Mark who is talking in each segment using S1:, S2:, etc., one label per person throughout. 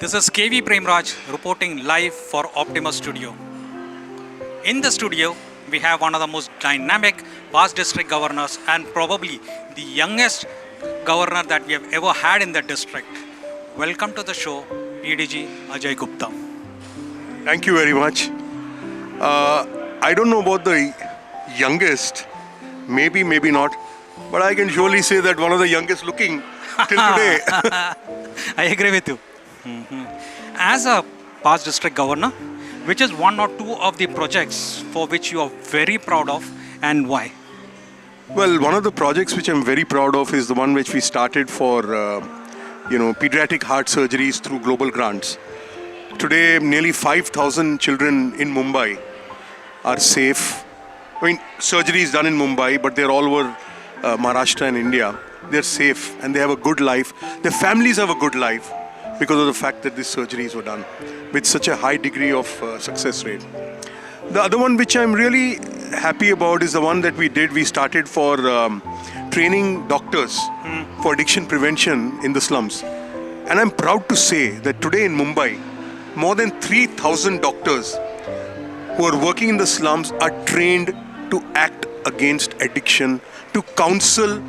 S1: This is KV Premraj reporting live for Optimus Studio. In the studio, we have one of the most dynamic past district governors and probably the youngest governor that we have ever had in the district. Welcome to the show, PDG Ajay Gupta.
S2: Thank you very much. I don't know about the youngest, maybe not, but I can surely say that one of the youngest looking till today.
S1: I agree with you. As a past district governor, which is one or two of the projects for which you are very proud of and why?
S2: Well, one of the projects which I'm very proud of is the one which we started for, pediatric heart surgeries through global grants. Today, nearly 5,000 children in Mumbai are safe. I mean, surgery is done in Mumbai, but they're all over Maharashtra and India. They're safe and they have a good life. Their families have a good life because of the fact that these surgeries were done with such a high degree of success rate. The other one which I'm really happy about is the one that we did. We started for training doctors for addiction prevention in the slums. And I'm proud to say that today in Mumbai, more than 3,000 doctors who are working in the slums are trained to act against addiction, to counsel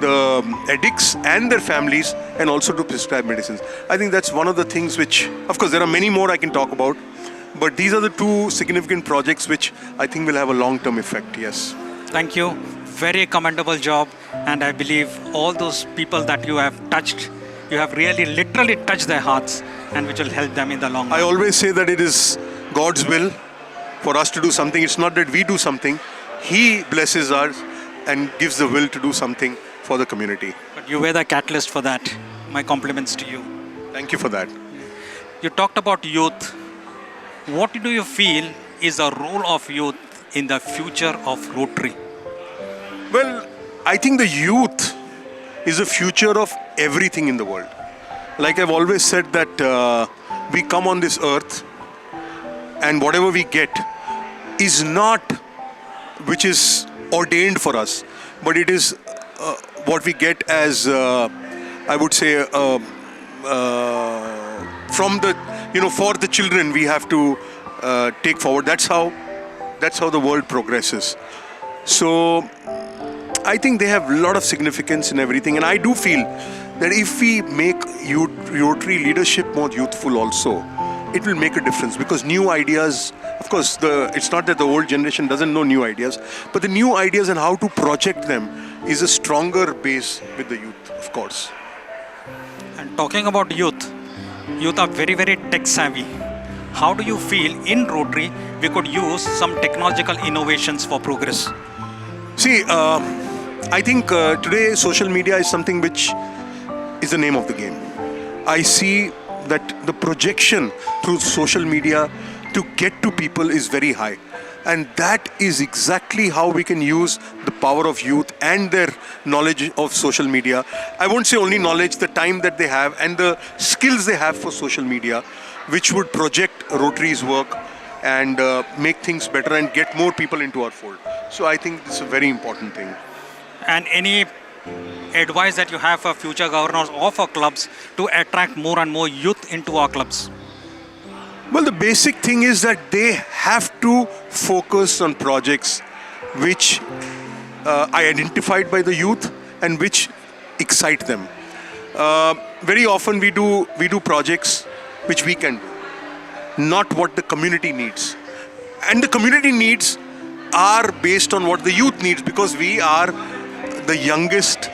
S2: the addicts and their families, and also to prescribe medicines. I think that's one of the things which, of course, there are many more I can talk about, but these are the two significant projects which I think will have a long-term effect, yes.
S1: Thank you. Very commendable job. And I believe all those people that you have touched, you have really literally touched their hearts and which will help them in the long run.
S2: I always say that it is God's will for us to do something. It's not that we do something. He blesses us and gives the will to do something for the community.
S1: But you were the catalyst for that. My compliments to you.
S2: Thank you for that.
S1: You talked about youth. What do you feel is the role of youth in the future of Rotary?
S2: Well, I think the youth is the future of everything in the world. Like I've always said that we come on this earth and whatever we get is not which is ordained for us, but it is what we get as, I would say, from the, for the children we have to take forward. That's how the world progresses. So I think they have a lot of significance in everything, and I do feel that if we make Rotary leadership more youthful also, it will make a difference, because new ideas, of course, it's not that the old generation doesn't know new ideas, but the new ideas and how to project them is a stronger base with the youth, of course.
S1: And talking about youth are very, very tech savvy. How do you feel in Rotary we could use some technological innovations for progress?
S2: See, I think today social media is something which is the name of the game. I see that the projection through social media to get to people is very high. And that is exactly how we can use the power of youth and their knowledge of social media. I won't say only knowledge, the time that they have and the skills they have for social media, which would project Rotary's work and make things better and get more people into our fold. So I think this is a very important thing.
S1: And any advice that you have for future governors or for clubs to attract more and more youth into our clubs?
S2: Well, the basic thing is that they have to focus on projects which are identified by the youth and which excite them. Very often we do projects which we can do, not what the community needs. And the community needs are based on what the youth needs, because we are the youngest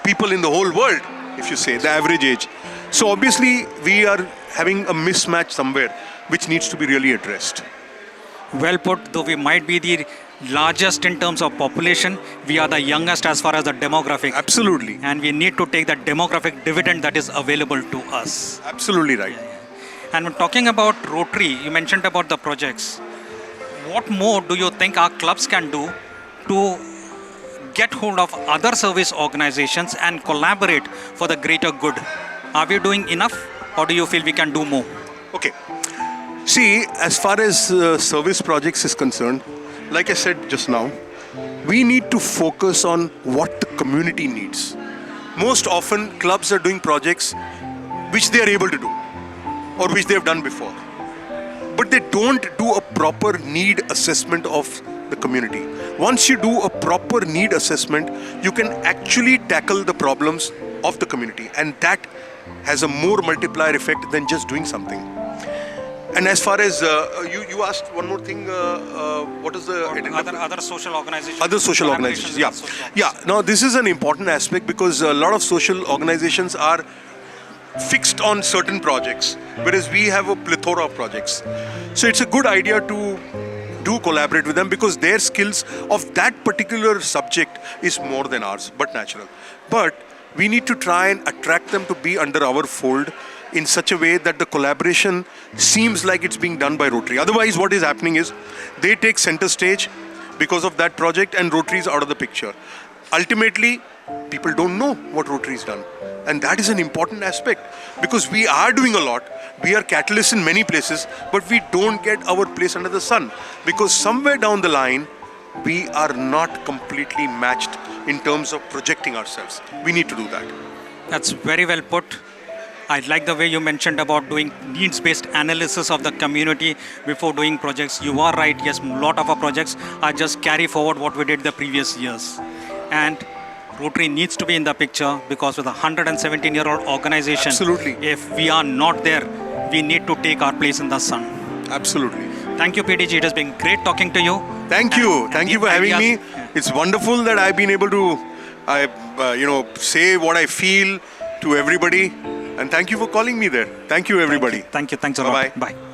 S2: people in the whole world, if you say, the average age. So obviously we are having a mismatch somewhere which needs to be really addressed.
S1: Well put, though we might be the largest in terms of population, we are the youngest as far as the demographic.
S2: Absolutely.
S1: And we need to take that demographic dividend that is available to us.
S2: Absolutely right.
S1: And when talking about Rotary, you mentioned about the projects. What more do you think our clubs can do to get hold of other service organizations and collaborate for the greater good? Are we doing enough, or do you feel we can do more?
S2: Okay. See, as far as service projects is concerned, like I said just now, we need to focus on what the community needs. Most often, clubs are doing projects which they are able to do. or which they've done before. But they don't do a proper need assessment of the community. Once you do a proper need assessment, you can actually tackle the problems of the community, and that has a more multiplier effect than just doing something. And as far as you asked one more thing, what is the
S1: other social organizations?
S2: Other social organizations, yeah. Yeah, now this is an important aspect because a lot of social organizations are fixed on certain projects, whereas we have a plethora of projects. So it's a good idea to do collaborate with them because their skills of that particular subject is more than ours, but natural. But we need to try and attract them to be under our fold in such a way that the collaboration seems like it's being done by Rotary. Otherwise, what is happening is they take center stage because of that project and Rotary is out of the picture. Ultimately, people don't know what Rotary has done. And that is an important aspect because we are doing a lot. We are catalysts in many places, but we don't get our place under the sun because somewhere down the line, we are not completely matched in terms of projecting ourselves. We need to do that.
S1: That's very well put. I like the way you mentioned about doing needs-based analysis of the community before doing projects. You are right, yes, a lot of our projects are just carry forward what we did the previous years. And Rotary needs to be in the picture because with a 117-year-old organization,
S2: absolutely,
S1: if we are not there, we need to take our place in the sun.
S2: Absolutely.
S1: Thank you, PDG. It has been great talking to you.
S2: Thank you. Thank you for having me.
S1: Yeah.
S2: It's wonderful that I've been able to, say what I feel to everybody. And thank you for calling me there. Thank you, everybody.
S1: Thank you. Thanks a lot.
S2: Bye-bye.
S1: Bye.